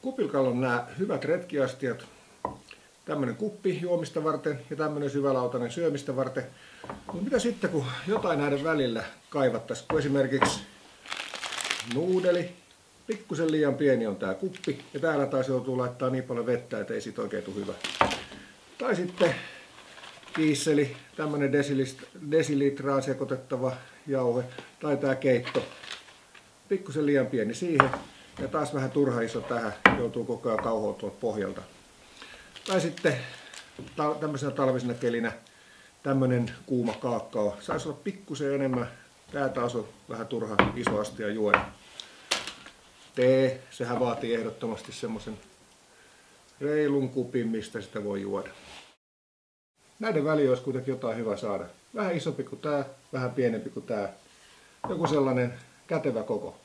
Kupilkalla on nämä hyvät retkiastiat. Tämmönen kuppi juomista varten ja tämmönen syvälautainen syömistä varten. Mutta mitä sitten kun jotain näiden välillä kaivattaisiin, kun esimerkiksi nuudeli, pikkusen liian pieni on tää kuppi ja täällä taas joutuu laittaa niin paljon vettä, että ei siitä oikein tule hyvä. Tai sitten kiisseli, tämmönen desilitraan sekoitettava jauhe tai tää keitto, pikkusen liian pieni siihen ja taas vähän turha iso tähän, joutuu koko ajan kauhoa pohjalta. Tai sitten tämmöisenä talvisena kelinä tämmönen kuuma kaakao. Saisi olla pikkusen enemmän. Tää taas on vähän turha iso astia juoda. Tee, sehän vaatii ehdottomasti semmoisen reilun kupin, mistä sitä voi juoda. Näiden väliin olisi kuitenkin jotain hyvä saada. Vähän isompi kuin tää, vähän pienempi kuin tää. Joku sellainen kätevä koko.